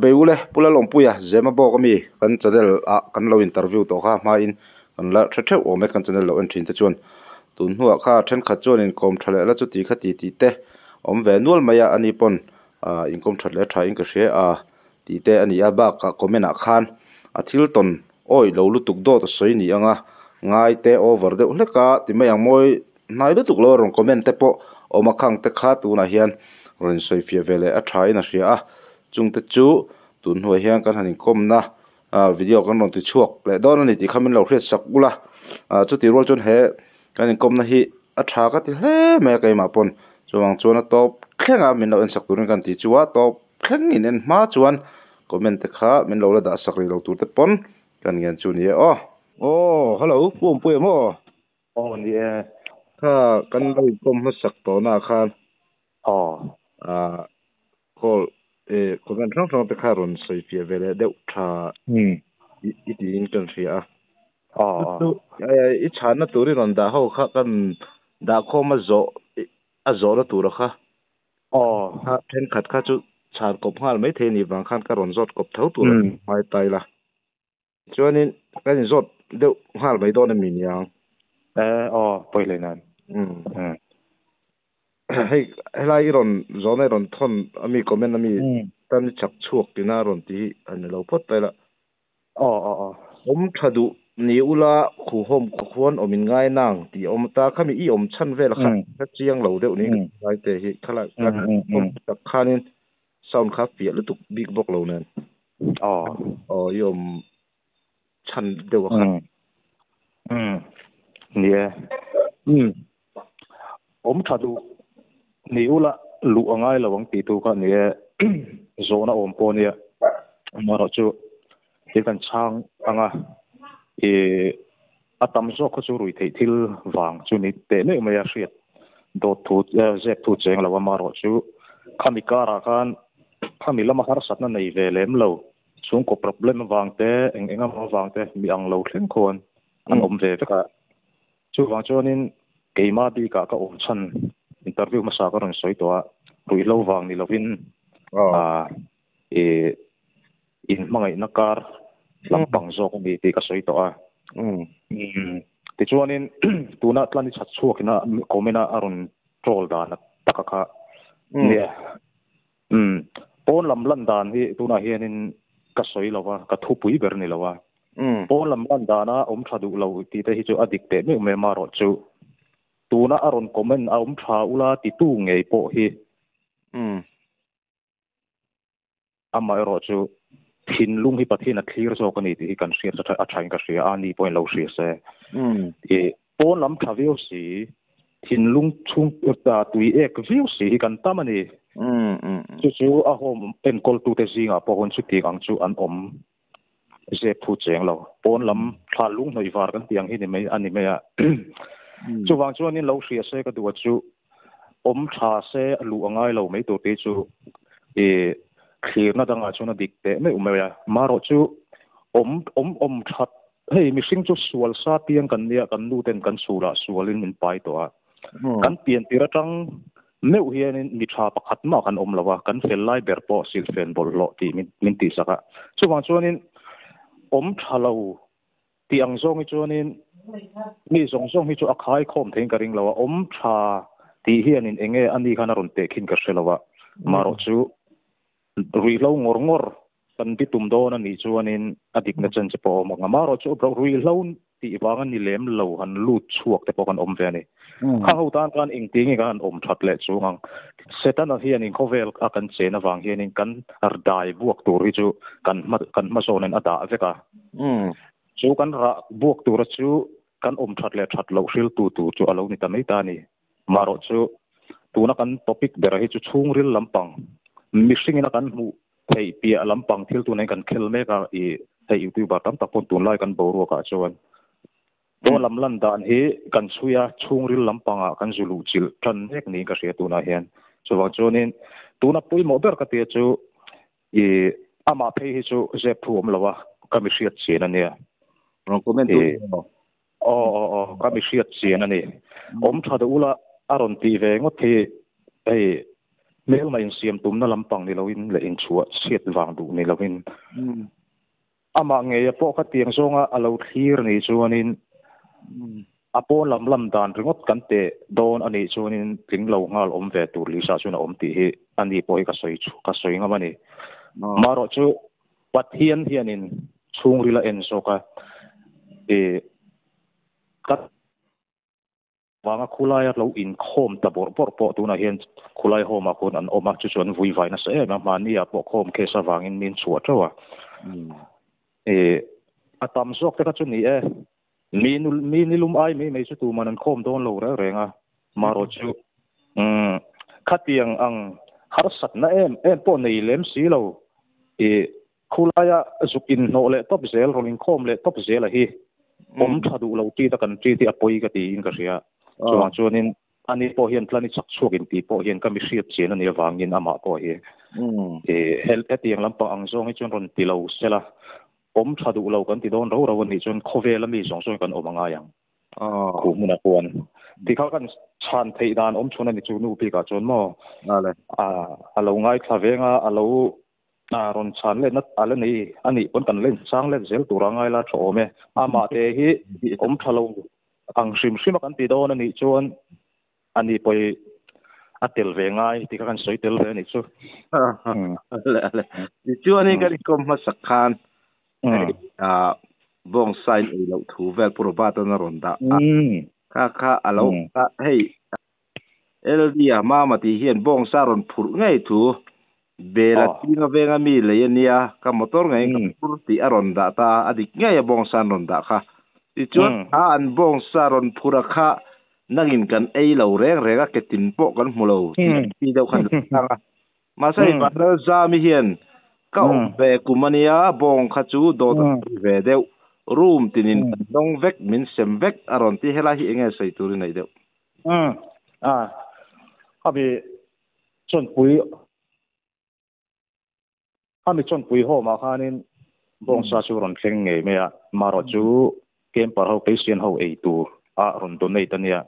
bai ule pula long puya zema bo kami kan channel a kan lo interview to kha ma in kan la thothe o me kan channel lo an thin te chuan tun huwa kha then khat chuan in kom thale la chu ti kha ti ti te om ve nual maya ani pon in kom thale tha in ka hre a ti te ani a ba ka komena khan a thil ton oi lo lu tuk do to soi ni anga ngai te over de ule ka ti mai ang moi nai lu tuk lo rong comment te po o ma khang te kha tu na hian ron soi fia vele a thai na hria a chung te chu tun huwa hian kan hanin kom na video kan ron ti chuak le don ani ti khamin lo hriat sak ula chu ti rol chon he kan kom na hi a tha ka ti hle me kai ma pon chuang chuan a top thlenga min lo en sak turin kan ti chuwa top thleng in en ma chuan comment te kha min lo la da sak ri lo tur te pon kan ngen chu ni hello pum pu mo ni kha kan lo kom ma sak to na khan call comment rong te kha ron soi fia vele deuh tha i ti in kan hria i chana turi ron da ho kha kan da kho ma zo a zo la tur kha ha then khat kha chu chan kop hal mai the ni wang khan ka ron zot kop thau tur mai tai la chuanin kan zot deuh hal mai do na min yang poi le nan hey helai ron zone ron thon ami comment ami tan chak chuak tina ron ti an lo pot tai la om thadu ni ula khu hom khon omin ngai nang ti om ta khami i om chan vel kha ka chiang lo deuh ni lai te hi khala ka tak khanin sound kha pi lu tuk big box lo nen yom chan deuh kha ni om thadu ni ula lu angai lawang ti tu kha ni zona om po ni maro chu ti kan chang anga atam zo ko chu rui thei thil wang chu ni te ne me ya hriat do thu je thu cheng lawa maro chu khami kara khan khami lama har sat na nei ve lem lo chung ko problem wang te enga ma wang te mi ang lo thleng khon an om ve ka chu wang chonin keima di ka om chan interview ma sa ka ron soi to rui lo wang ni lovin in mangai nakar lampang zo ko bi ti ka soi to ti chuanin tuna tlani chat chuakina komena aron troll dan takaka ne pon lam lan dan hi tuna hianin ka soi lawa ka thu pui ber ni lawa pon lam lan dana om thadu lo ti te hi chu adik te me maro chu tuna aron comment om tha ula ti tu ngei po hi ama ero chu thin lung hi pathin a clear zo ka ni ti kan share cha a thain ka share ani point lo share se pon lam thavio si thin lung chung ta tui ek view si kan tamani chu a hom en kol tu te zinga po hon chu ti ang chu an om je phu cheng lo pon lam tha lung noi war kan tiang hi ni mai ani mai a chu wang chu ani lo share se ka tu chu om tha se lu angai lo mai to te chu clear na danga chuna dikte me umaya maro chu om that hei mi sing chu sual sa tiang kan nia kan nu ten kan sura sualin min pai to kan pian tira tang meu hianin mi tha pakhat ma kan om lawa kan fel lai ber po sil fen bol lo ti min ti saka chuwang chuanin om thalo tiang zong chuanin mi zong hi chu akhai khom theng ka ring lawa om tha ti hianin enge ani khana ron te khin ka selawa maro chu rui lo ngor kan ti tum do na ni chuanin adik na chan che po ma maro chu bro rui lo ti wangan ni lem lo han lut chuak te po kan om ve ni kha ho tan kan ing tingi kan om that le chungang setan a hian in khovel a kan che na wang hian in kan ar dai buak tur hi chu kan ma sonen ata veka chu kan ra buak tur chu kan om that le that lo hril tu chu alo ni ta mai ta ni maro chu tuna kan topic bera hi chu chung ril lampang mixing ina kan mu thei pia lampang thil tu nei kan khel me ka thei youtube tam ta pon tun lai kan boru ka chuan to lam lan dan hi kan chuya chungril lampanga kan zulu chil than nek ni ka ria tu na hian chuwang chuanin tuna pui mo ber ka te chu ama phei hi chu je phum lawa ka mi hriat chen ania comment ka mi hriat chen ani om thada ula aron ti ve ngo the ei mel mai siam tum na lampang ni loin le in chua siat wang du ni loin ama nge po ka tiang zonga alo thir ni chuanin apo lam dan ringot kan te don ani chuanin tinglo ngal om ve tur li sa chuna om ti hi ani poi ka soi nga mani maro chu pathian hianin chung rila en soka kat wanga khulaya lo in khom ta bor po tuna hian khulai homa kun an oma chu chuan vui vai na se ma mania po khom ke sa wangin min chuat rawa atam sok te ka chu ni mi nilum ai me chu tu man an khom don lo ra renga maro chu khatiang ang har sat na em po nei lem si lo khulaya zukin no le top zel rolling khom le top zel a hi om thadu lo ti ta kan ti ti apoi ka ti in ka ria chuanin ani po hian tlani chak chukin ti po hian kami hriat chen ani awangin ama po hi hel etiang lampang ang zong hi chon ron ti lo sela om thadu lo kan ti don ro ni chon khovel mi zong zong kan omanga yang khu muna puan ti kha kan chan thei dan om chuna ni chu nu pi ka chon mo alo ngai thavenga alo ron chan le na ala ni ani pon kan len sang le zel turangai la tho me ama te hi om thalo ang sim kan ti don ani chon ani poi atel ve ngai ti kan soi tel ve ni chu ale ti chu ani ka kom ma sakhan bong sign e lo thu vel puro ba ta na ronda kha alo hey eldia mama ti hian bong saron phur ngai thu bela tinga venga mi le nia ka motor ngai ka pur ti aronda ta adik ngai bong san ronda kha ti chuan an bong saron phura kha nangin kan ei lo rega ketin po kan mulo ti deu khan tanga ma sai ba za mi hian ka ve kumania bong kha chu do ve deu room tinin dong vek min sem vek aron ti hela hi enge sei tur nei deu abi chon pui ho ma khanin bong sa chu ron thleng nge me a maro chu kem par ho patient ho ei tur a ron donate ania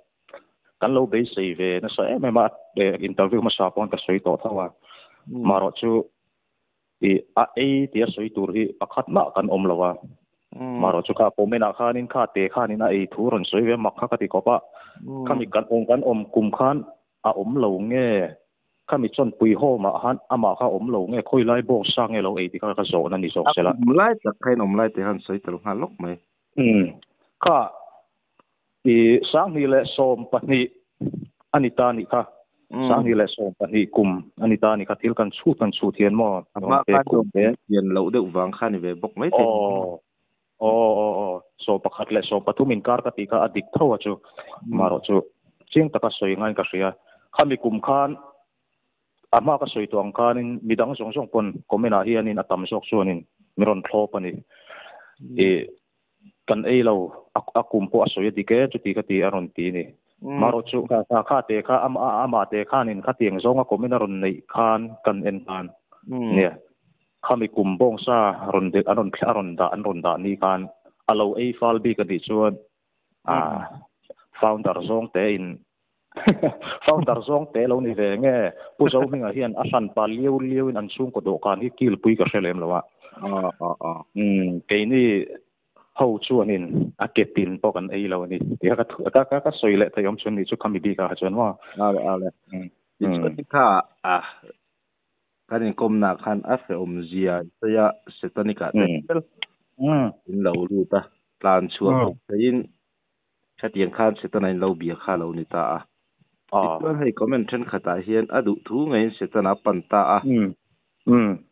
kan lo be sei ve na sa me ma interview ma sa pon ka soi to thawa maro chu ti soi tur hi pakhat na kan om lawa maro chu ka pomena khanin kha te khanin a ei thu ron soi ve mak kha ka ti ko pa kami kan om kum khan a om lo nge kami chon pui ho ma han ama kha om lo nge khoi lai bo sang nge lo ei ti ka zo na ni zo sela lai tak khain om lai te han soi tel ha lok mai kha sang ni le som pani anita ni kha sang ni le som pani kum anita ni kha thil kan chu thian mo ma ka kum be yen lo de wang kha ni ve bok mai te so pakhat le so pathumin kar ka ti ka adik thawa chu maro chu ching taka soi ngai ka ria khami kum khan ama ka soi tuang khanin midang song pon komena hianin atam sok chuanin miron thlo pani kan ei lo akum po asoi dike chu ti ka ti aron ti ni maro chu kha te kha ama te khanin kha tiang zonga komena ron nei khan kan en tan ne khami kum bong sa ron de aron da ni kan alo ei fal bi ka di chuan founder zong te in founder zong te lo ni ve nge pu zo minga hian a san pa liu in an chung ko do kan hi kil pui ka selem lawa ke ni ho chuanin a ketin po kan ei lo ni ti ka soi le thayom chun ni chu khami bi ka chuan wa ale ti kha kanin komna khan a fe om zia ya setanika in lo lu ta plan chuan in chatiang khan setanain lo bia kha lo ni ta chuan hei comment then khata hian adu thu ngai setana panta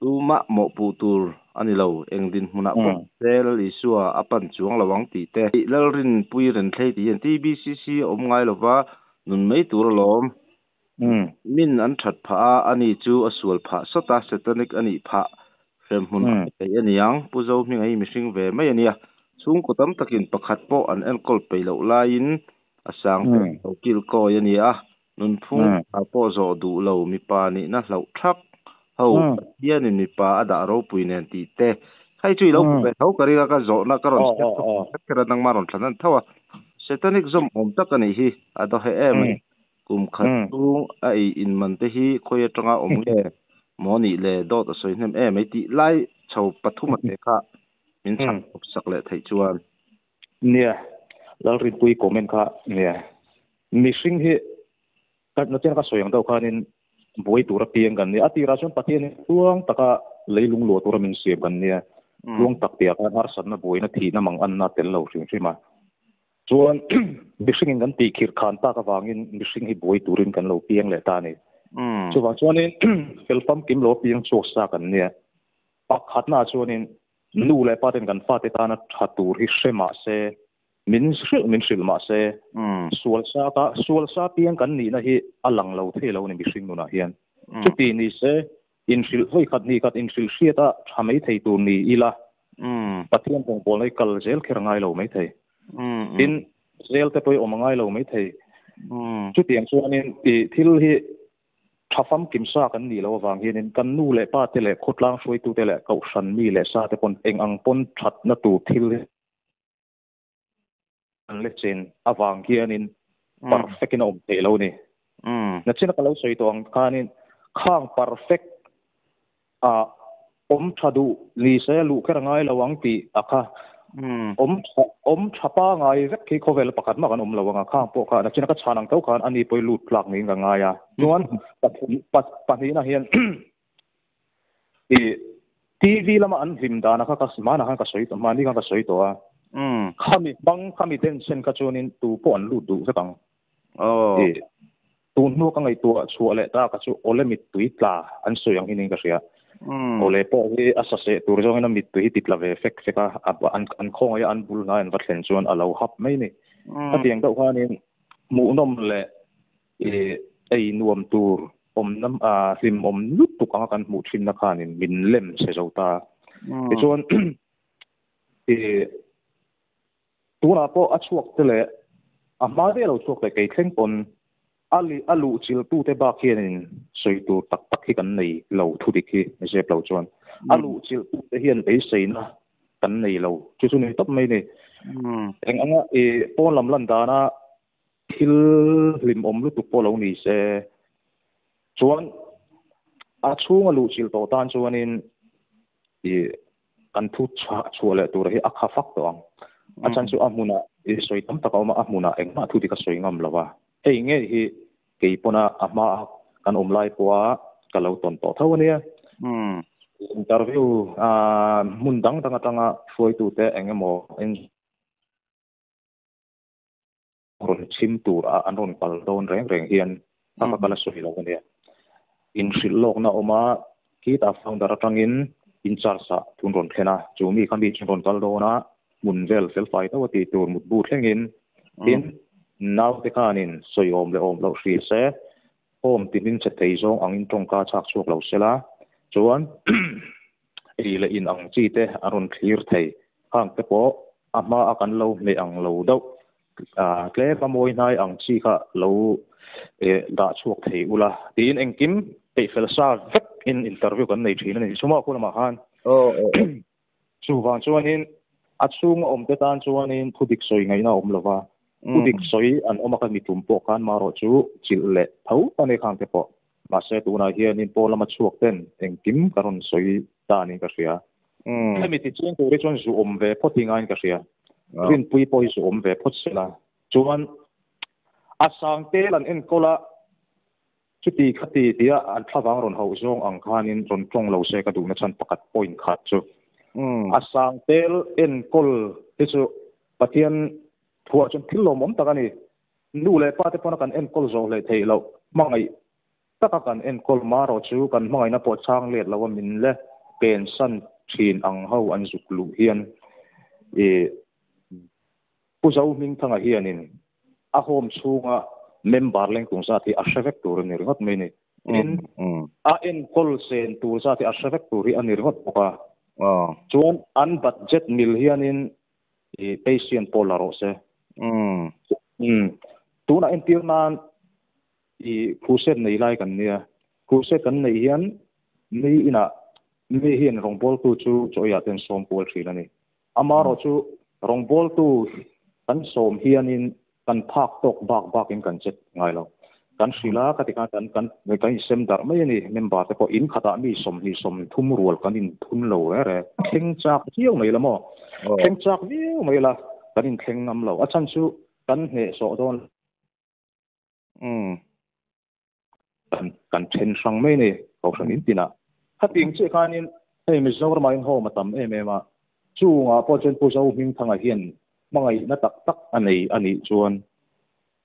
tu ma mo pu tur ani lo engdin huna ko sel isua apan chuang lawang ti te lalrin pui ren thlei ti en tbcc om ngai lova nun mei tur lom min an that pha ani chu asul pha sota setanic ani pha frem hun te aniang puzo mi ngai mihring ve mai ania chung ko tam takin pakhat po an enkol peilo lain asang to kil ko ania nun phung a po zo du lo mi pa ni na hlau thak ho hian ni pa ada ro puinen ti te khai chui lo pe tho kari ka zo na karon kera nang maron thanan thawa setanic zom om takani hi ado he em kum khat tu ai in man te hi khoi atanga om le moni le dot a soi hnem mai ti lai chho pathuma te kha min chak sak le thei chuan nia lal rin pui comment kha nia missing hi kat na chen ka soyang dau khanin boi tura piang kan ni ati ra chon pathian tuang taka leilung lo tura min siam kan nia luang tak tia ka har san na boi na thi na mang an na tel lo ring ma chuan missing in kan ti khir khan ta ka wangin missing hi boi turin kan lo piang le ta ni chuwa chuanin felpam kim lo piang chok sa kan nia pak khatna chuanin nu le paten kan fa te ta na thatur hi shema se min sil ma se sual sa piang kan ni na hi alang lo the lo ni missing nu na hian chuti ni se in sil hoi khat ni kat in sil sia ta thamei thei tur ni ila pathian pong pol nei kal zel kher ngai lo mai thei in zel te poi omangai lo mai thei chuti ang chuanin ti thil hi thafam kimsa kan ni lo wang hianin kan nu le pa te le khotlang soi tu te le kau san mi le sa te pon eng ang pon that na tu thil an le chen awang hianin perfect in om te lo ni na chen ka lo soi to ang khanin khang perfect om thadu li se lu kher ngai lo wang ti akha om thapa ngai vek ki khovel pakhat ma kan lo wanga khang po kha na chen ka chanang to khan ani poi lut lak ni nga nga ya nuan pathi na hian TV lama an him dana kha kasma na ka soi to mani ka soi to a khami ten sen ka chonin tu po an lu du sa kang tu nu ka ngai tu chu le ta ka chu ole mit tuitla an soyang hining ka sia ole po hi asase tur jong na mit tu hi titla ve fek feka an khong ya an bul na an vatlen chuan alo hap mai ni atiang dau khanin mu nom le ei nuam tur om nam hlim om lut tu ka kan mu thin na khanin min lem se jota e chuan tu na po achuak tele ma de lo chuak le kai thleng pon alu chil tu te ba khianin soi tu tak tak hi kan nei lo thu dik hi je plo chuan alu chil tu te hian ei seina kan nei lo chu chu ni top mai ni eng anga pon lam lan dana thil hlim om lu tu po lo ni se chuan chung alu chil to tan chuanin kan thu chu le tur hi akha fak to ang achan chu amuna soi tam tak ma amuna eng ma thu dik ka soi ngam lawa hei nge hi kei pona ama kan omlai poa kalau ton to thawnia interview mundang tanga foi tu te engemo en ron chim tur an ron pal don reng hian ta kala soi lo nia in sil lok na oma ki ta founder atangin in charge sa thun ron thena chumi khambi chun ron kal dona mun vel sel fai ta wati tur mut bu thlengin tin now te kanin soi om le om lo hri se om tinin che thei zong angin tongka chak chuak lo sela chuan le in ang chi te aron clear thei hang te po ama akan lo me ang lo do kle ka moi nai ang chi kha lo da chuak thei ula tin engkim pe fel sa vek in interview kan nei thina ni suma ko ma han chu wan chuanin achung om te tan chuanin thudik soi ngai na om lova udik soi an omaka mitum po kan maro chu chil le thau ane khang te po ma se tu na hian in pola ma chuak ten engkim karon soi ta ni ka sia mi ti chen ko re chon zu om ve photing an ka sia rin pui poi zu om ve phot sela chuan asang te lan en kola chuti khati tia an thawang ron ho zong ang khanin ron tong lo se ka du na chan pakat point khat chu asang tel en kol te chu pathian thua chon thil lo mom takani nu le pa te pona kan en kol zo le thei lo mangai taka kan en kol maro chu kan mangai na po chang let lo min le pen san thin ang ho an zuk lu hian pu zo ming thanga hianin a hom chunga member leng tung sa thi a shavek tur ni ringot mai ni in a en kol sen tur sa thi a shavek tur ri ani ringot poka chuan an budget mil hianin patient polaro se tu na entir nan khuset nei lai kan nia khuset kan nei hian mi ina mi hian rongbol tu chu choya ten som pol thila ni amaro chu rongbol tu kan som hianin kan phak tok bak in kan chet ngai lo kan sila katika kan isem dar mai ni member te ko in khata mi som thum rual kan in thun lo re kheng chak chiu mai la mo kheng chak viu mai la kan in kheng nam lo achan chu kan he so don kan chen sang mai ni ko sang in tina hating che kanin ei mi zor mai ho matam ma chu nga po chen pu zo hing thanga hian mangai na tak ani chuan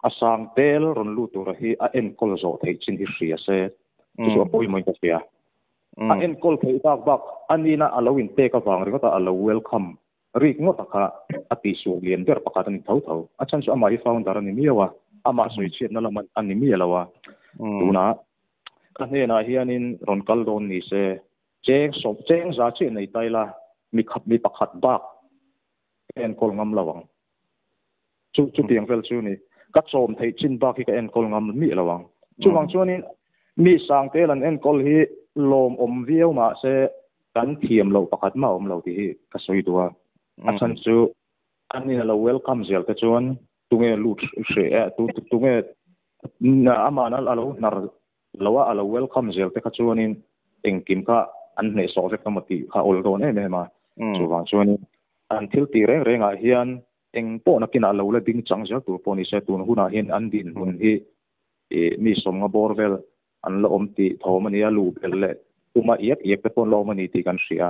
asang tel ron lu tur hi a en kol zo thei chin hi ria se chu poi moi ka sia a en kol thei bak ani na alowin te ka wang ri ta alo welcome ri ngo ta kha ati su lien der pakat ni thau a chan chu amai founder ni miwa ama sui chet na laman ani mi lawa tuna ka ne na hianin ron kal don ni se cheng za che nei taila mi pakhat bak en kol ngam lawang chu tiang vel chu ni ka chom thei chin bak hi ka en kol ngam mi lawang chuwang chuanin mi sang te lan en kol hi lom om viau ma se kan thiam lo pakhat ma om lo ti hi ka soi tua achan chu ani lo welcome zel te chuan tunge lut she tunge na amana alo nar lawa alo welcome zel te ka chuanin engkim ka an ne so se kamati kha ol don e ma chuwang chuanin an thil ti reng a hian eng po na kina lo la ding chang ja tu po ni se tu huna hian an din hun hi mi som nga borvel an la om ti thomani a lu bel le tuma iek te pon lo mani ti kan sia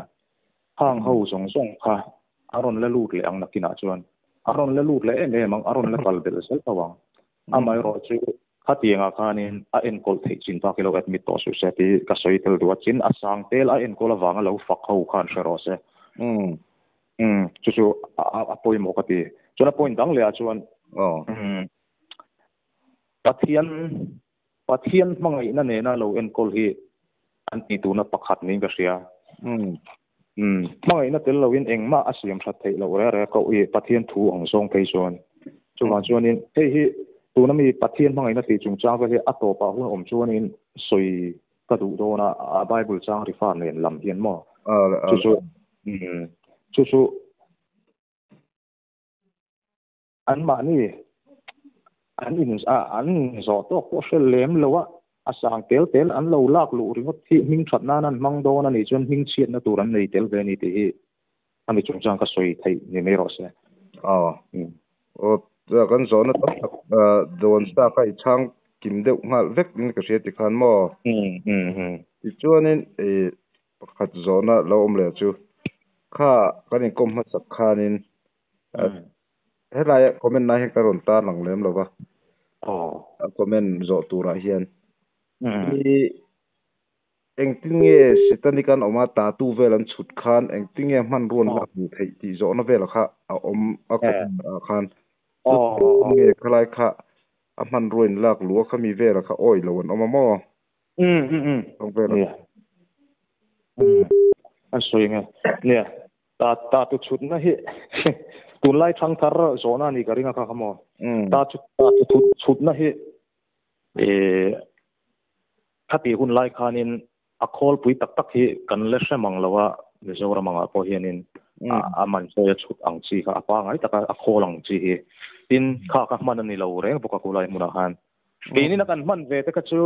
hang ho song kha aron la lut le ang na kina chuan aron la lut le mang aron la kal bel sel tawang amai ro chu khatianga khanin a en kol thei chin pa kilo admit to su se ti ka soi tel duat chin asang tel a en kol awanga lo fak ho khan shero se chu a poi mo ka ti chuna point dang le a chuan pathian mangai na ne na lo en kol hi an ti tu na pakhat ni ka sia mangai na tel lo in engma asiam that thei lo re ko i pathian thu ang song pe chuan chuan in hei hi tu na mi pathian mangai na ti chung cha ka hi ato pa hu om chuan in soi ka du do na a bible chang ri fa nen lam hian mo chu an ma ni an zo to ko shel lem lowa asang tel an lo lak lu ringot thi ming that na nan mang do na ni chon ming chiat na turan nei tel ve ni ti hi ami chung chang ka soi thei ni me ro se kan zo na don sta kai chang kim deuh ngal vek ni ka hriat ti khan mo ti chuanin pakhat zo na lo om le chu kha kan in kom ma sak khanin helai comment na he karon ta lang lem lova comment zo tura hian engtinge setanikan oma ta tu velan chut khan engtinge man ron la bu thei ti zo na vel kha a om a khan nge khalai kha a man roin lak lu kha mi vel kha oi lo on oma mo ong vel a soinga ne ta tu chut na hi tun lai thang thar zo na ni ka ringa kha khamo ta tu chut na hi khati hun lai khanin a khol pui tak hi kan le hramang lawa mizora manga po hianin a man so ya chut ang chi kha apa ngai taka a kholang chi hi tin kha man ani lo reng boka kulai muna han ni na kan man ve te ka chu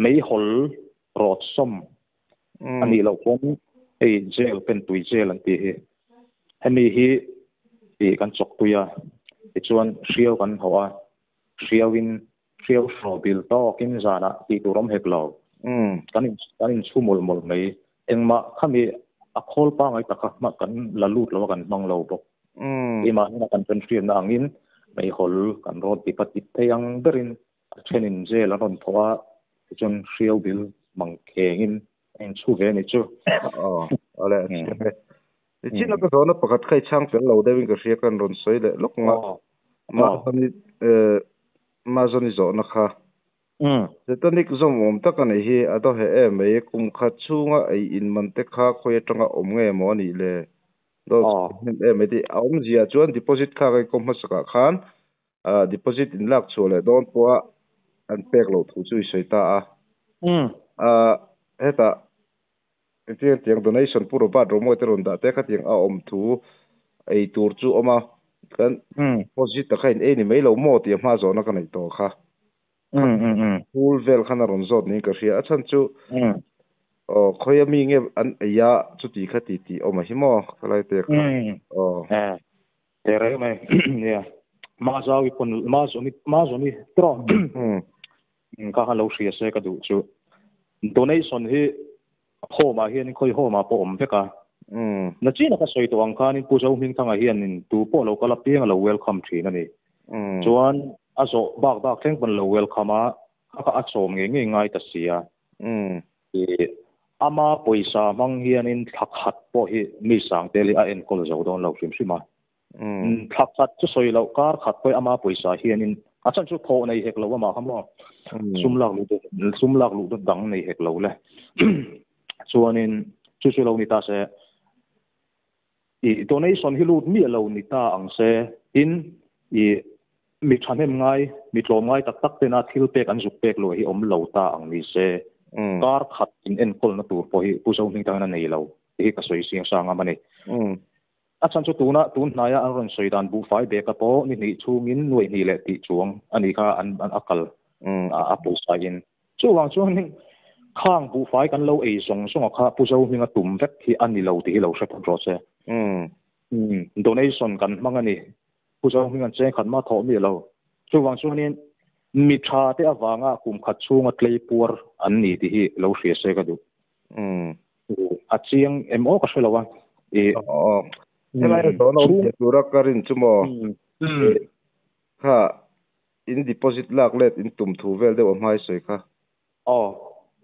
mei hol rot som ani lo kon jail pen tui jail an ti hi hemi hi kan chok tuya chuan riau kan hawa riau fro bil to kin zana ti turom hek lo kan in chumol mol mai engma khami a khol pa ngai taka ma kan lalut lo kan mang lo bok ima na kan pen friam na angin mai hol kan rod ti patit theyang berin chenin jail ron thowa chon riau bil mang khengin en chu ve ni chu ale chin na ka zo na pakhat khai chang pel lo dewin ka hria kan ron soi le lok nga ma zoni zo na kha zetanik zom om takani hi ado he me kum kha chunga ei in man te kha khoi tanga om nge mo ni le do me di om zia chuan deposit kha kai kom ma saka khan deposit in lak chule don po an pek lo thu chui soi ta heta tiang donation puro ba ro mo te ron da te kha tiang a om thu ei tur chu oma kan deposit ta khain e ni mai lo mo ti ma zo na kan ei to kha pool vel khana ron zot ni ka ria achan chu khoya mi nge an ya chu ti kha ti o ma hi mo khalai te kha te re mai ya ma zawi pon ma zo ni tro ka ha lo sia se ka du chu donation hi ho ma hian khoi ho ma po om veka na chi na ka soi to ang khan in pu zo ming thanga hian in tu po lo kala piang lo welcome thin ani chuan azo bak thleng ban lo welcome a ka achom nge ngai ta sia ama poisa mang hian in thakhat po hi mi sang teli a en kol zo don lo sim sima thakhat chu soi lo kar khat poi ama poisa hian in achan chu tho nei hek lo ma khamo sumlak lu dang nei hek lo le chuan in chu lo ni ta se donation hi lut mi lo ni ta ang se in mi thanem ngai mi tlom ngai tak te na thil pek an zuk pek lo hi om lo ta ang ni se kar khat in en kol na tur po hi pu zo ning tang na nei lo hi ka soi siang sang amani achan chu tun na ya ron soi dan bu fai be ka po ni chungin nuai ni le ti chuang ani kha an akal a pu sa in chuwang chuan ning khang bu fai kan lo ei song kha pu zo ning a tum vek hi ani lo ti lo sha ro se donation kan mangani pu zo ning an che khan ma tho mi lo chuwang chuan in mi tha te awanga kum khat chunga tlei pur an ni ti hi lo hria se ka du a chiang emo ka shelawa helai do no tura karin chumo kha in deposit lak let in tum thu vel de mai soi kha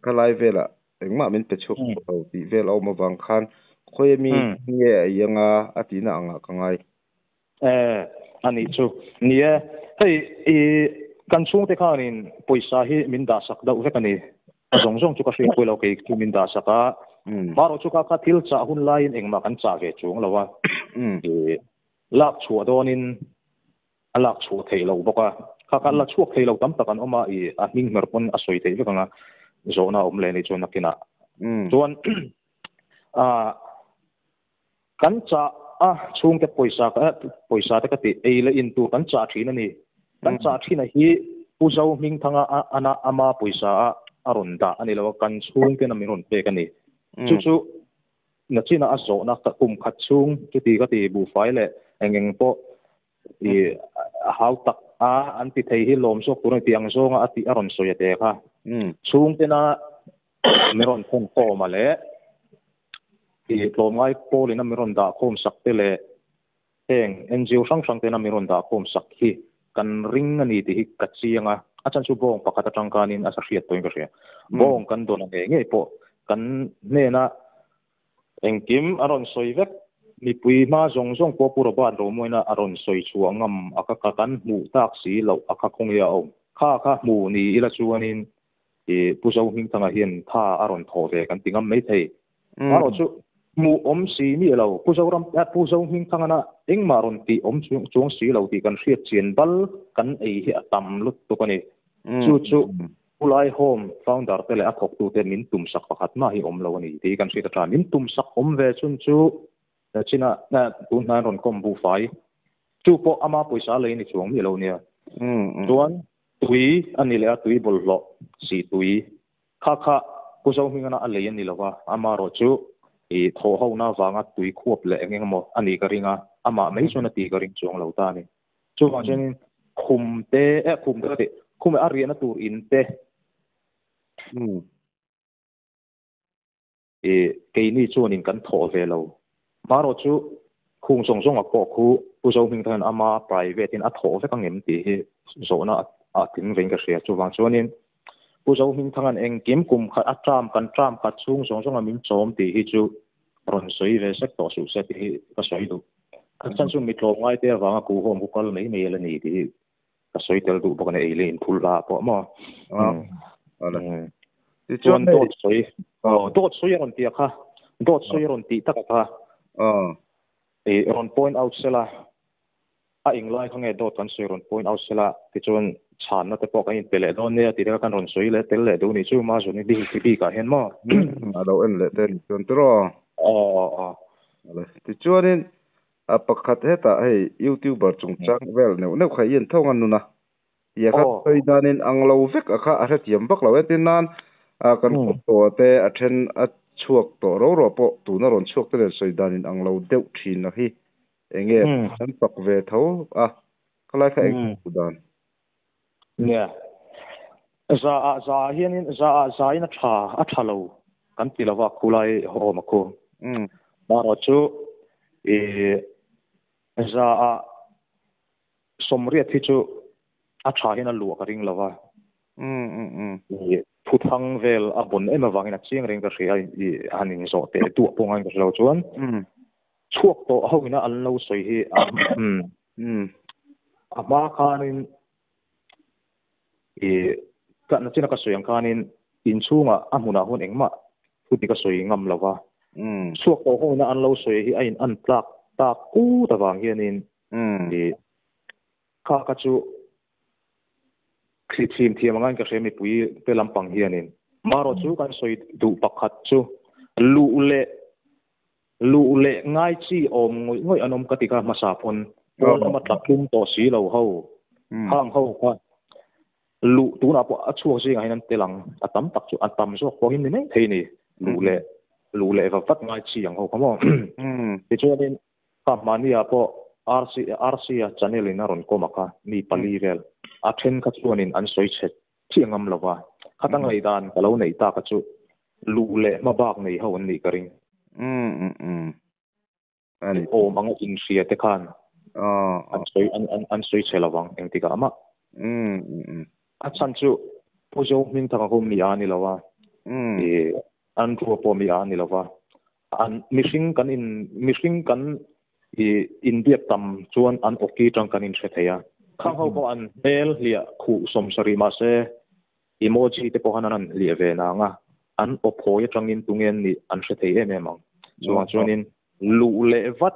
kalai vela engma min pe chuk to ti vel au ma wang khan khoi mi nge yanga atina anga kangai ani chu nia hei kan chung te khanin poisa hi min da sak da u vekani zong chu ka hring poi lo ke chu min da saka maro chu ka thil cha hun lain engma kan cha ge chung lawa lak chu adonin alak chu thei lo boka ka la chu thei lo tam takan oma a hing mer pon a soi thei vekanga zona om le ni chu nakina chuan kan cha chung ke poisa te ka ti eile in tu kan cha thina ni kan cha thina hi pu zo ming thanga ana ama poisa aron da ani lo kan chung ke na mi ron pe ka ni chu na china azo na ka kum khat chung chu ti ka ti bu fai le engeng po how tak an ti thei hi lom so kur ti ang zonga ati aron so ya te kha chung te na mi ron khon ko ma le tlom ngai polina mi ron da khom sak te le eng NGO sang te na mi ron da khom sak hi kan ring ani ti hi ka chianga achan chu bong pakata tangkanin asa hriat toin ka hria bong kan don nge po kan ne na engkim aron soi vek mi pui ma zong po puro ban ro moina aron soi chuangam aka kan mu tak si lo aka khong ya o kha mu ni ila chuanin pu zo hing tanga hian tha aron tho ve kan tingam mai thei aro chu mu om si mi lo pu zo hing tanga na eng maron ti om chuang si lo ti kan hriat chian bal kan ei hi atam lut to kani chu ulai home founder tele a thok tu te min tum sak pakhat ma hi om lo ani ti kan hri ta min tum sak om ve chun chu china na tu na ron kom bu fai chu po ama poisa le ni chuang mi lo nia chuan tui ani le tui bol lo si tui kha pu zo hing na a le ani lowa ama ro chu tho ho na wanga tui khuap le engeng mo ani ka ringa ama mai chuna ti ka ring chuang lo ta ni chu wa chen khum te khum ari na tur in te ke ni chuanin kan tho ve lo maro chu khung song a ko khu pu zo hing than ama private in a tho ve ka ngem ti hi zona a tin ring ka ria chu wang chuanin pu zo hing thangan eng kim kum khat a tram khat chung song a min chom ti hi chu ron soi ve sek to su se ti hi ka soi du kan chan chu mi tlo ngai te wanga ku hom ku kal nei la ni ti ka soi tel du bokane ei lein phul la po ma ti chuan dot soi ron ti kha dot soi ron ti ta ka ron point out sela a inglai khange dot kan soi ron point out sela ti chuan chan na te po ka in pele don ne ti ka kan ron soi le tel le du ni chu ma zo ni bi ka hen mo alo en le ten chuan tro ti chuanin a pakhat heta hei youtuber chungchang vel neu kha yen thongan nu na ya kha soi danin anglo vek akha a tiam bak lo tin nan kan to te a then a chuak to ro po tu na ron chuak te soi danin anglo deuh thin na hi enge an pak ve tho kalai kha eng dan yeah za hianin za in a tha lo kan tilawa kulai ho ma ko ma ro chu za somria thi chu a tha hian a lu ka ring lawa phutang vel a bon em awangin a chiang ring ka hria hanin zo te tu pongan ka lo chuan chuak to hoina an lo soi hi a ma khanin kan na china ka soyang khanin in chunga a huna hun engma phuti ka soi ngam lawa chuak to hoina an lo soi hi ain an tlak ta ku ta wang hianin kha ka chu thim angan ka hremi pui pe lampang hianin maro chu kan soi du pakhat chu lu le ngai chi om ngoi anom katika masa phon pon ma taklum to si lo ho hang ho kha lu tu na po a chuak si ngai nan telang atam tak chu atam so ko hin ni thei ni lu le va vat ngai chi ang ho kamo ti chu den ka mania po RC channel in aron ko maka ni palivel a then ka chuanin an soi chet chiangam lawa khatang lai dan kalo nei ta ka chu lu le ma bak nei ho an ni karing ani o mang in sia te khan an soi chelawang engtika ama a chan chu pujo min ta ko mi ani lawa an ru po mi ani lawa an mishing kan India tam chuan an oki tang kan in theya khang ho ko an bel lia khu som sari ma se emoji te po hanan lia ve na nga an ophoi tangin tungen ni an thei em emang chuanin lu le vat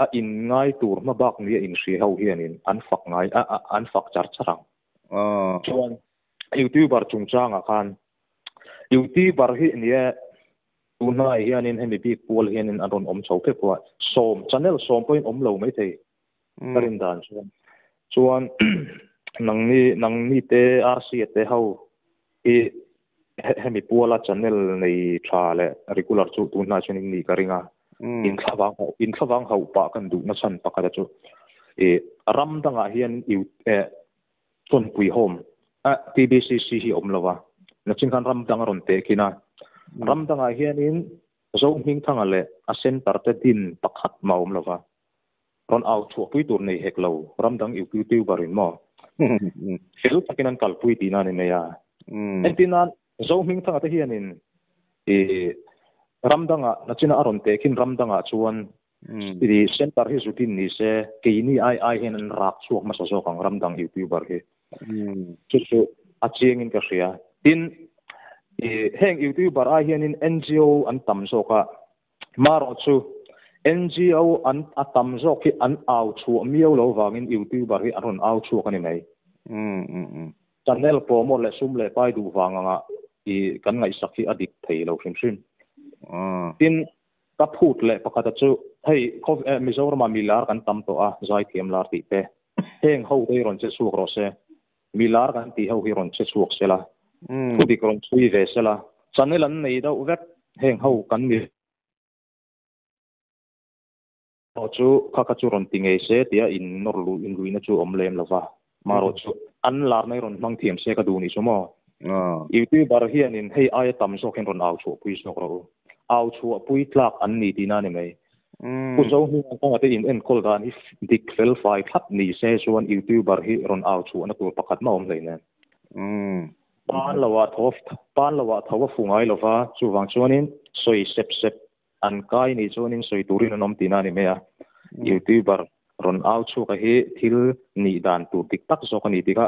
a in ngai tur ma bak ni in hri ho hianin an fak ngai an fak char charang chuan youtuber chungchanga khan youtuber hi nia tunai hianin hemi big pool hianin aron om chho pe kwa som channel som point om lo mai thei karin dan chuan nang ni te RC te ho e hemi pool channel nei tha le regular chu tunai chuanin ni karinga in thawang ho pa kan du na chan pakada chu ram danga hian chon pui home TBCC hi om lawa na chin khan ram dang ron te kina ram danga hianin zo hing thanga le a center te din pakhat maum lawa ron out chu pui tur nei hek lo ram dang YouTube barin mo fel takinan kal pui tina ni meya entinan zo hing thanga te hianin ram danga na china aron te kin ram danga chuan di center hi zutin ni se keini ai hen an rak chuak ma so kang ram dang YouTuber hi chu a chiangin ka hria tin heng YouTuber a hianin NGO an tam zoka maro chu NGO an atam zok hi an au chu miau lo wangin YouTuber hi aron au chu kan nei channel promo le sum le pai du wanga kan ngai sakhi adik thei lo hrim tin ka phut le pakata chu hei Mizoram milar kan tam to a zai thiam lar ti te heng ho dei ron che suak ro se milar kan ti ho hi ron che suak sela Pudi kron sui ve sela channel an nei do vek heng ho kan mi chu kha chu ron tinge se tia in norlu in ruina chu omlem lawa maro chu an lar nei ron mang thiam se ka du ni sumo YouTuber hian in hei ai tam so khen ron au chu pui so ro au chu pui tlak an ni tina ni mai ku zo hu ka te in en kol dan if dik fel fai khat ni se chuan YouTuber hi ron au chu na tur pakhat ma om leine pan lawa thawa fungai lova chuwang chuanin soi sep an kai ni chuanin soi turin anom tina ni mea YouTuber ron au chu ka hi thil ni dan tu tik tak zo ka ni tika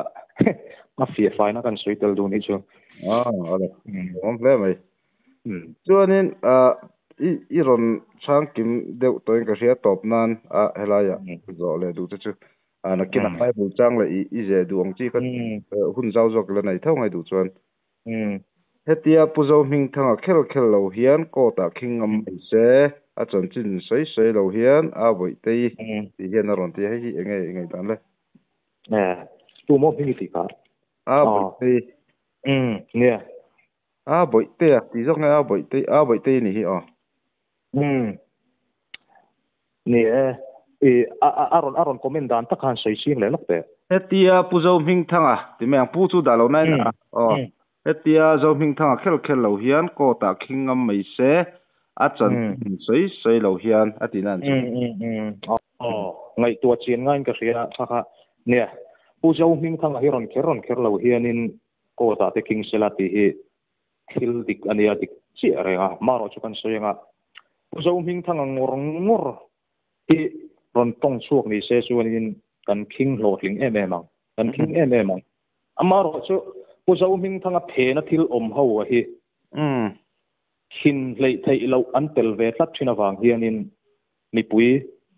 ma fia faina kan soi tel du ni chu ole om ple mai chuanin i ron chang kim deuh toin ka hria top nan helaya zo le du chu na kina hai bu chang le i je duang chi kan hun zau zok le nei thau ngai du chuan hetia puzo ming thanga khel lo hian ko ta khingam se a chon chin sei lo hian a voi tei ti hian ron ti hi engai dan le tu mo hingi ti ka boi te nè boi te ti jok nga boi te ni hi nè aron komendan ta kan sei sing le lok te hetia pu zo ming thanga ti meng pu chu da lo nai na hetia zo ming thanga khel lo hian ko ta khingam mai se a chan sei lo hian atinan chu ngai tua chien ngain ka ria kha nè pu zo ming thanga hi ron kher lo hian in ko ta te king selati hi thil dik ania dik chi renga maro chu kan soyenga pu zo ming thanga ngor hi ron tong chuak ni se chuan in kan king lo hling em kan king em amaro chu pu zo ming thanga phe na thil om ho a hi hin lei thei lo an tel ve tlat thina wang hian in mi pui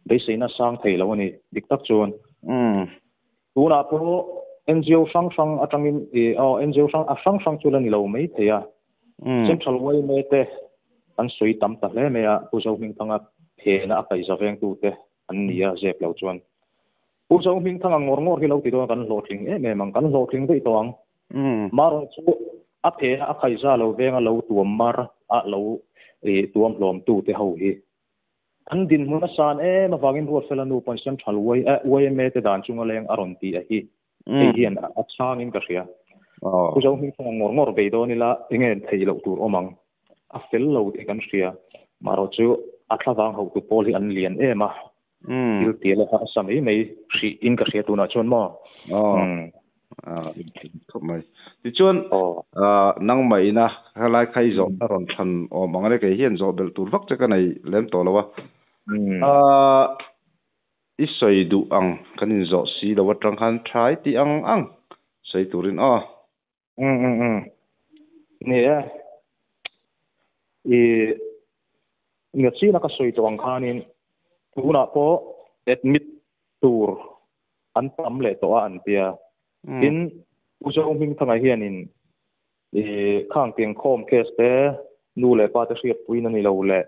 dei seina sang thei lo ani dik tak chuan tuna po NGO sang atangin NGO sang chulan ni lo mai theya central way me te an sui tam ta hle me a pu zo ming thanga phe na kai zaveng tu te an nia zep lo chuan pu zo ming thanga ngor hi lo ti do kan lo thling mang kan lo thling dei tawang maro chu a phe a khai za lo venga lo tuam mar a lo tuam hlom tu te ho hi an din huna san ma wangin ruat fela nu pon central way me te dan chunga leng aron ti a hi hian a changin ka ria pu zo ming thanga ngor be do ni la ingen thei lo tur omang a fel lo te kan ria maro chu a thlawang ho tu poli an lian ema il tiele ha sami mai si in ka ria tu na chon mo thop mai ti chuan nang mai na halai khai zo ron than o mangre ke hian zo bel tur vak cha ka nei lem to lawa isoi du ang kanin zo si lawa tang khan thai ti ang sei turin nè ngặt chi na ka soi tawang khanin tuna po admit tur an tam le to an tia in uzo ming thanga hianin khang tiang khom case te nu le pa te riat puina ni lo le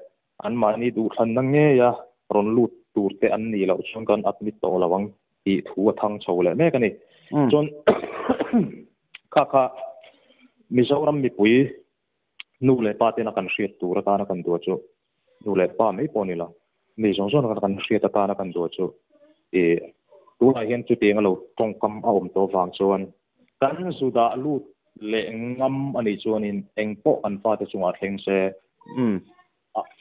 an mani du than nang nge ya ron lut tur te an ni lo chon kan admit to lawang i thu thang chho le me kani chon kha mizoram mi pui nu le pa te na kan riat tur ta na kan du chu nu le pa mai ponila mi zong zong kan riat ta na kan du chu tu na hian chu te ngalo tong kam a om to wang chuan kan zu da lut le ngam ani chuan in engpo an fa te chunga thleng se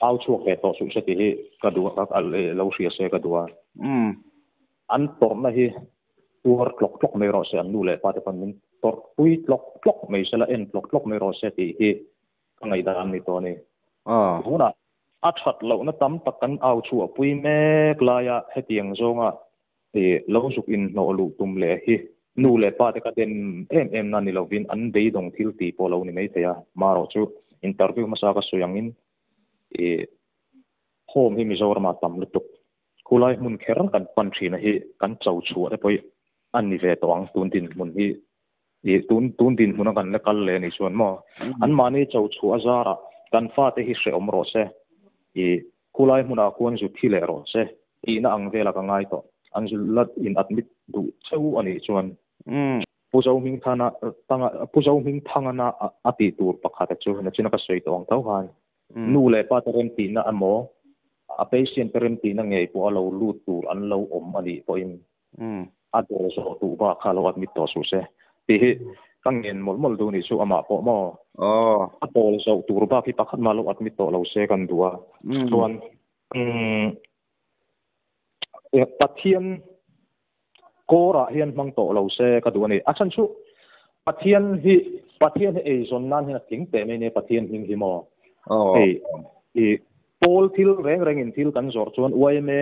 au chuak ve to su se ti hi ka du ka lo ria se ka duwa an tor na hi tur tlok me ro se an nu le pa te pan min tor pui tlok me se la en tlok me ro se ti hi ka ngai da an ni to ni huna a that lo na tam tak kan au chu pui me klaya hetiang zonga lo suk in no lu tum le hi nu le pa te ka den em na ni lovin an dei dong thil ti po lo ni mai theya maro chu interview ma sa ka suyangin home hi mizoram ma tam lutuk kulai mun kher kan pan thina hi kan chau chu a poi an ni ve tawang tun din mun hi tun din mun kan le kal le ni chuan mo an mani chau chu azara kan fa te hi se om ro se kulai mun a kuan ju thile ro se na ang vela ka ngai to an lat in admit du chau ani chuan pu zo ming thanga na ati tur pakhat chu na china ka soi tawang tau han nu le pa terem ti na amo a patient terem ti na ngei po alo lu tur an lo om ani po in a do so tu ba kha lo admit to su se ti hi kangen mol du ni chu ama po mo a pol so tur ba ki pakhat ma lo admit to lo se kan duwa chuan pathian kora hian mang to lo se ka du ani a chan chu pathian hi e zon nan hi ting te me ne pathian hing hi mo pol thil reng in thil kan zor chuan uai me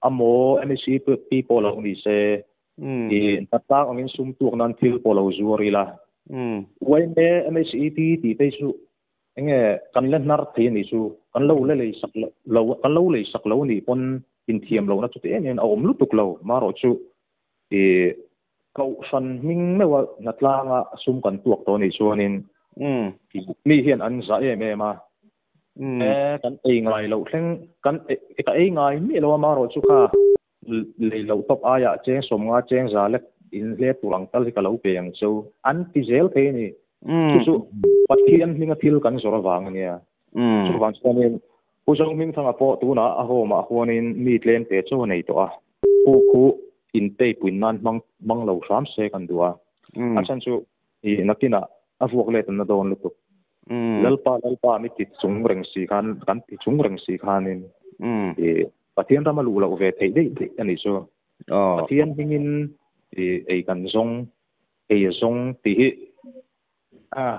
amo MSC people lo ni se tatak angin sum tuak nan thil polo zuari la uai me MSC ti te chu enge kan le nar the ni chu kan lo le sak lo ni pon in thiam lo na chu te en om lu tuk lo maro chu kau san ming mewa natlanga sum kan tuak to ni chuanin mi hian an za em ma kan ngai lo thleng kan ngai mi lo ma ro chu kha le lo top aya cheng som nga cheng za le in le turang tal hi kalau pe yang so an ti zel pe ni chu pathian minga thil kan zora wang ania chu wang sanin pu jong ming thanga po tu na a homa huanin mi tlen te chu nei to a khu in pe puin nan mang lo sam se kan dua a chan chu I nakina a vuak le tan na don lu tu lalpa mi ti chung reng si kan ti chung reng si khanin pathian rama lu lo ve thei dei ani so pathian hingin ei kan zong ti hi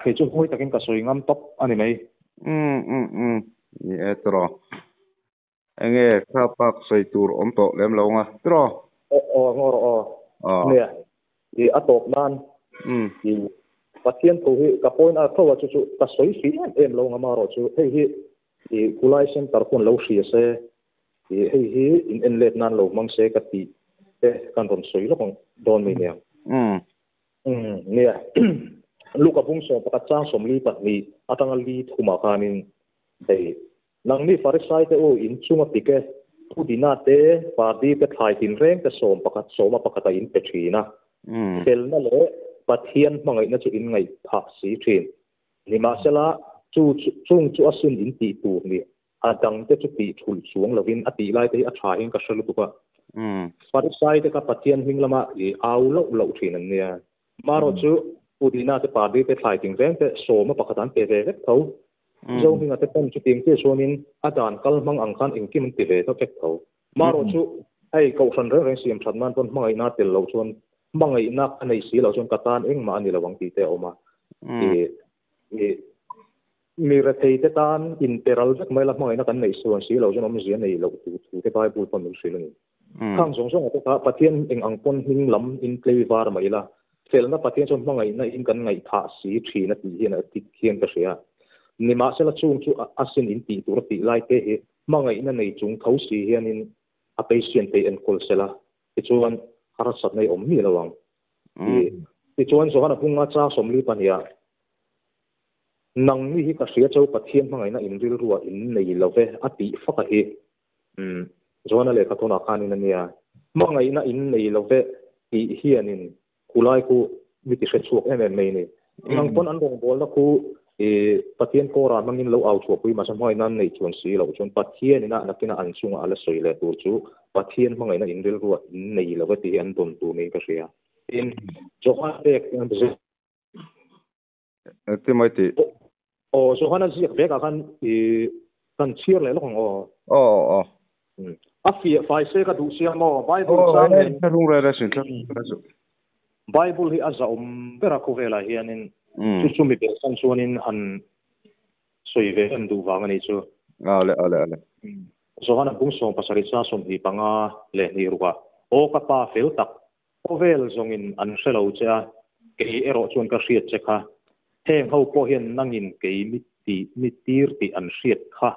he chu hoi takin ka soi ngam top ani mai e tro enge kha pak sei tur om to lem lo nga tro ngor ne atop nan pathian thu hi ka point a thawa chu ka soi si em lo nga ma ro chu hei hi kulai sen tar kon lo si se hei hi in enlet nan lo mang se ka ti kan ron soi lo kong don mi ne ne luka bung so pakat chang som li pat ni atang li thuma kanin dei nang ni farisai te o in chunga tike pudina te party te thai tin reng te som pakat soma pakata in petrina tel na le pathian mangai na chu in ngai pha si thin ni ma sela chung chu asun in ti tu ni adang te chu ti thul chuang lovin ati lai te a tha hin ka shelu tu ka farisai te ka pathian hinglama au lo thin an nia maro chu pudina te party te thai tin reng te soma pakatan te ve tho zo hinga te pon chu ting te sonin adan kal mang ang khan in kim ti ve to kek tho maro chu ai ko san reng siam that man ton mangai na tel lo chon mangai na anei si lo chon katan eng ma ani lawang ti te oma mi ra thei te tan interal vek mai la mangai na kan nei suan si lo chon om zia nei lo tu te bai bu pon si lo ni khang song song ta pathian eng ang pon hing lam in play var mai la fel na pathian chon mangai na in kan ngai tha si thi na ti hian a ti khian ka sia ni ma sela chung chu asin in ti tur ti lai te he mangai na nei chung thau si hian in a patient te en kol sela ti chuan har sat nei om mi lawang ti chuan so hana punga cha somli pania nang ni hi ka sia chau pathian mangai na in ril ruwa in nei love ati faka hi zona le ka thona khanin ania mangai na in nei love ti hianin kulai ku mi ti chuak em mai ni nang pon an rong bol na ku pathian ko ra mangin lo au chu pui ma samhoi nan nei chuan si lo chuan pathian ina nakina an chunga ala soi le tur chu pathian mangai na in ril ruwa in nei lo ti an ton tu nei ka sia in joha tek an bze ti mai ti johanna zi ve ka kan chier le lo a fai se ka du sia mo bible sang rung ra sin bible hi aza bera ko vela hianin chu mi be san chuanin an soi ve an du wang ani chu ale johanna bung song pasari cha som hi panga le ni ruwa o ka pa fel tak o vel zongin an selo cha ke ero chuan ka riat che kha heng ho po hian nangin ke mi tir ti an riat kha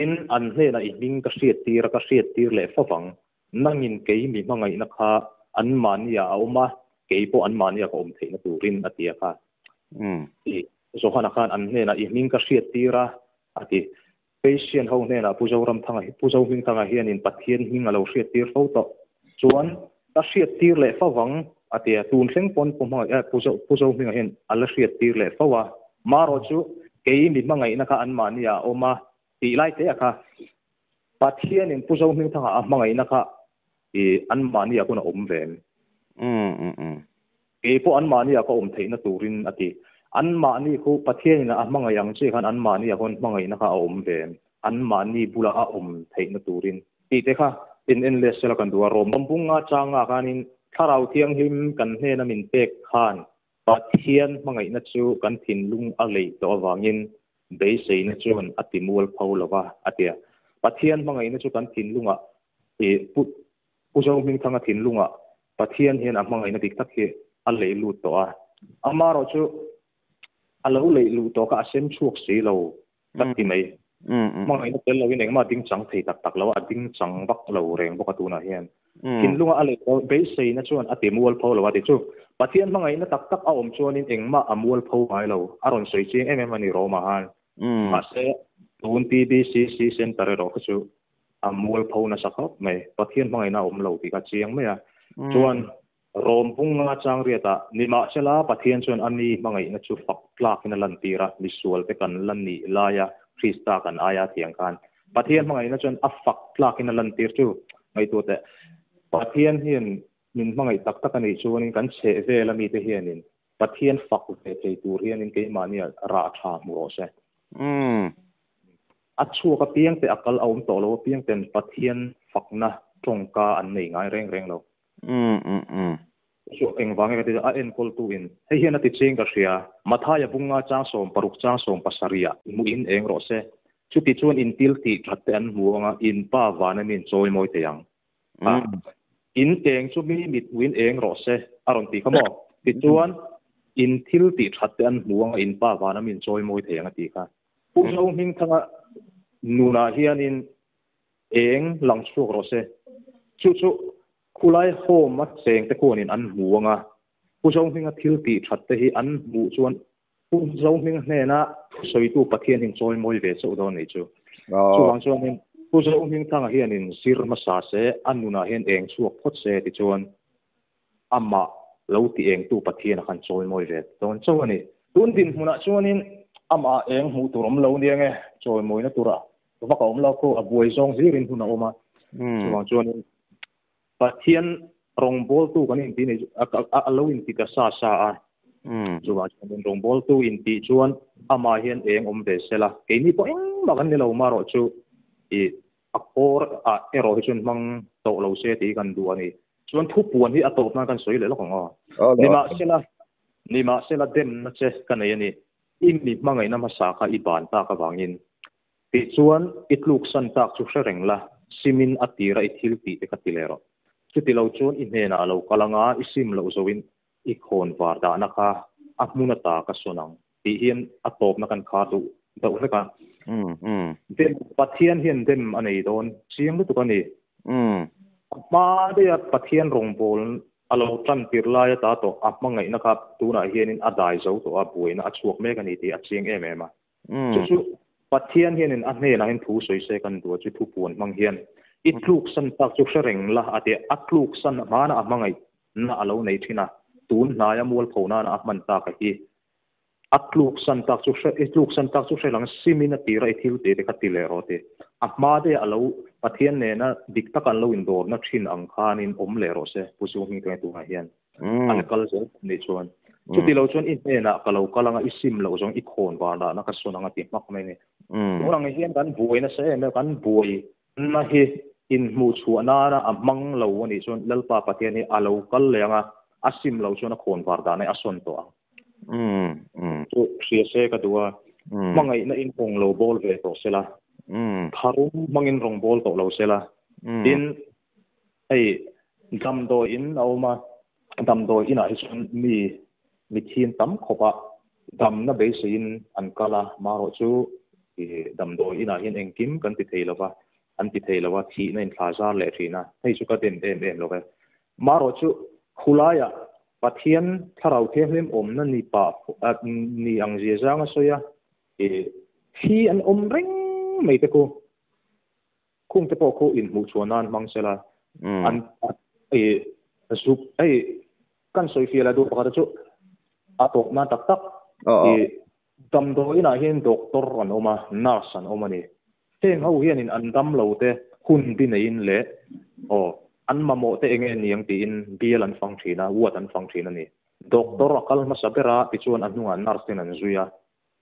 in an he na I ming ka riat tir le fawang nangin ke mi mangai na kha an mania oma ke po an mania ko thei na turin atia kha johanna khan an he na I ming ka riat tira ati patient ho ne na pujoram thanga hian in pathian hinga lo riat tir fo to chuan ka riat tir le fawang atia tun thleng pon poma pujo hinga hian ala riat tir le fawa maro chu ke mi mangai na kha an mania oma ti lai te kha pathian in pujo hing thanga a mangai na kha an mania ko na ven ke po an mania ko thei na turin ati an mani ko pathian in a mangai yang che khan an mania kon mangai na kha ven an mani bula a thei na turin ti te kha in le sela kan duwa rom bunga changa kanin tharau thiang him kan he na min pek khan pathian mangai na chu kan thin lung a lei to awangin bei sei na chuan atimul pholawa atia pathian mangai na chu kan thin lunga pujo ming thanga thin lunga pathian hian a mangai na dik tak he a lei lu to a amaro chu a lo lei lu to ka asem chuak sei lo tak ti mai mangai na tel lo in engma ding chang thei tak lo a ding chang bak lo reng boka tu na hian thin lunga a lei to bei sei na chuan atimul pholawa ti chu pathian mangai na tak a chuan in engma amul pho mai lo aron soi ching em ani ro ma han ase tun TBCC center ro chu amul pho na sakha mai pathian mangai na lo ti ka chiang mai a chuan rom bunga chang riata nima chela pathian chon ani mangai na chu fak tlak na lan tira misual te kan lan ni laya krista kan aya thiang kan pathian mangai na chon a fak tlak na lan tir chu ngai tu te pathian hian min mangai tak tak ani chu nin kan che ve la mi te hianin pathian fak ve te tur hianin ke mani ra tha mu ro se a chu ka piang te akal aum to lo piang ten pathian fakna tongka an nei ngai reng reng lo so eng wange ka te a en kol tu in hei hian ati ching ka ria mathaya bunga chang som paruk chang som pasaria mu in eng ro se chu ti chuan in til ti thatte an muanga in pa wana min choi moi te yang in eng chu mi mit win eng ro se aron ti khamo ti chuan in til ti thatte an muanga in pa wana min choi moi te yang ati ka pu zo hing thanga nuna hian in eng lang chu ro se chu kulai home mat seng te kon in an muanga pu zo hing a til ti thatte hi an mu chuan pu zo hing hne na soi tu pathian hing choi moi ve chu do nei chu chu wang chuan in pu zo hing thanga hian in sir ma sa se an nuna hian eng chuak phot se ti chuan amma lo ti eng tu pathian khan choi moi ve don chu ani tun din huna chuan in ama eng mu turom lo ni nge choi moi na tura wa ka om lo ko a buai zong zirin huna oma chu wang chuan in pathian rong bol tu kan in ti nei a lo in ti ka sa a chu wang chuan in rong bol tu in ti chuan ama hian eng om ve sela ke ni po eng ma kan ni lo ma ro chu i akor a ero hi chun mang to lo se ti kan du ani chuan thu puan hi a to na kan soi le lo ngo nima sela dem na che kan nei ani in ni mangai na ma sa kha i ban ta ka wangin ti chuan itluk san tak chu sereng la simin atira ithil ti te ka tilero chu ti lo chuan in hena alo kalanga isim lo zoin i khon war da na kha a muna ta ka sonang ti hian a top na kan kha tu do le ka dem pathian hian dem anei don chiang lu tu ka ni ma de pathian rong bol alo tran tir la ya ta to a mangai na kha tu na hian in adai zo to a buai na a chuak me ka ni ti a chiang em em a chu pathian hian in a hne na hin thu soi se kan du chu thu puan mang hian itluk san tak chu sereng la ate atluk san mana a mangai na alo nei thina tun na ya mol phona na man ta ka hi atluk san tak chu itluk san tak chu selang simina tira ithil te ka tile rote ma de alo pathian ne na dik ta kan lo in dor na thin ang khan in om le ro se pusu hing te tu ha hian an kal se ni chuan chu ti lo chuan in ne na kalau kalanga isim lo jong i khon wa na na ka sonanga ti mak mai ni orang hian kan buai na se me kan buai na hi in mu chu na na amang lo ani chuan lalpa pathian ni alo kal lenga asim lo chuan a khon war da na a son to chu sia se ka duwa mangai na in pong lo bol ve to sela tharum mangin rong bol to lo sela in ei dam do in auma dam do ina hi chuan mi thin tam khopa dam na be sin an kala maro chu dam do ina hian engkim kan ti theilawa an ti theilawa thi na in thazar le thina hei chu ka den em lo ka maro chu khulaya pathian tharau the hlim om na ni pa ni ang je janga soya thi an om reng mai te ko khung te po ko in mu chuanan mangsela an zup kan soi fiala do pakata chu atok na tak tak dam do ina hian doctor an oma nurse an oma ni teng ho hian in an dam lo te hun bi nei in le an mamo te enge niang ti in bial an fang thina wat an fang thina ni doctor akal ma sabera ti chuan an hunga nurse ten an zuya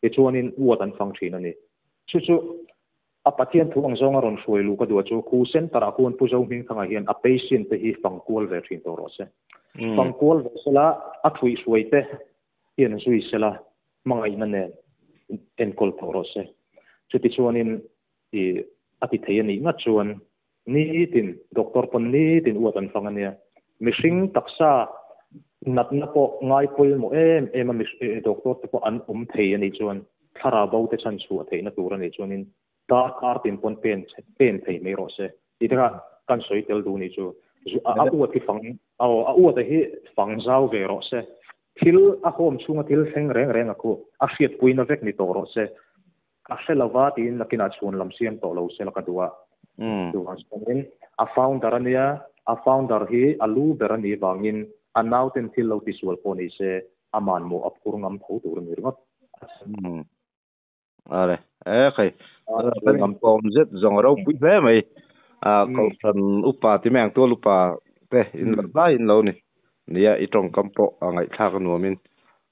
ti chuan in wat an fang thina ni chu a pathian thuang zonga ron hruai lu ka du chu khu center a kun pu zo hing thanga hian a patient te hi fangkual ve thin to ro se fangkual ve sela a thui hruai te hian zui sela mangai na ne en kol to ro se chu ti chuan in ati thei ani nga chuan ni tin doctor pon ni tin wat an fang ania mishing taksa nat na po ngai pul mo em doctor te po an thei ani chuan thara bo te chan chu thei na tur ani chuan in ta kartin pon pen thei me ro se itra kan soi tel du ni chu a uat ki fang a uat hi fang zau ve ro se thil a hom chunga thil thleng reng aku a hriat puina vek ni to ro se a helawa tin lakina chun lam siam to lo se laka duwa du han a founder ania a founder hi alu berani bangin anau ten thil lo visual phone se aman mo apur ngam tho tur ni ngot ale kai ngam kom zet zong ro pui ve mai ko san upa ti mang to lupa te in la in lo ni nia I tong kampo angai thak nuamin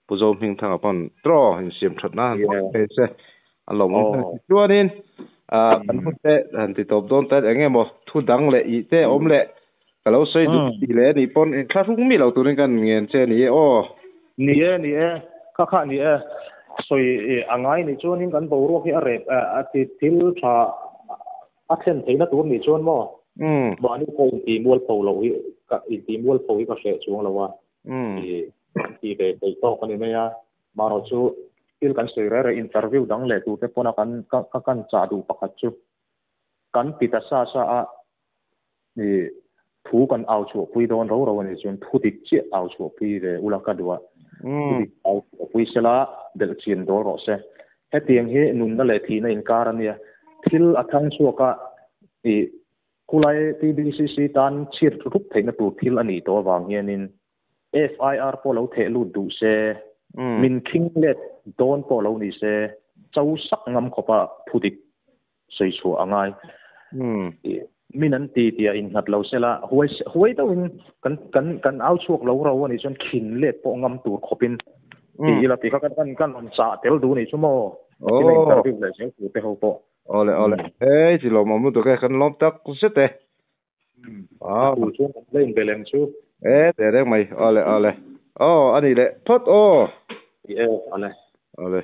puzo ming thang upon draw in sim thatna pe se alom chuanin kan te han ti top don ta engemo thu dang le I te om le kalau sei du ti le ni pon kha thung mi lo turin kan ngien che ni ni kha ni soi angai ni chuanin kan bo ro hi a rep a ti til tha a then theina tur ni chuan mo ba ni ko ti mual po lo hi ka ti mual po hi ka se chuang lo wa ti be be to kan ni ya ma ro chu til kan sei re interview dang le tu te pona kan cha du pakhat chu kan pita sa a ni thu kan au chu pui don ro ni chuan thu dik chi au chu pui re ula ka duwa au pui sela del chin do ro se he tiang he nun da le thi na in kar ania thil athang chu ka I kulai TBCC tan chir thup theina tu thil ani to wang hianin FIR polo the lu du se min king let don polo ni se chau sak ngam khopa thudik sei chu angai minan ti tia in hat lo sela huai to in kan au chuak lo ro ani chon khin let po ngam tur khopin ti la ti kan on cha tel du ni chumo le se ku te ho po ole chỉ lo mà muốn tụi cái khăn lót tắc rất thế tu chu lên beleng chu để đấy mày ole anh đi đấy phốt ole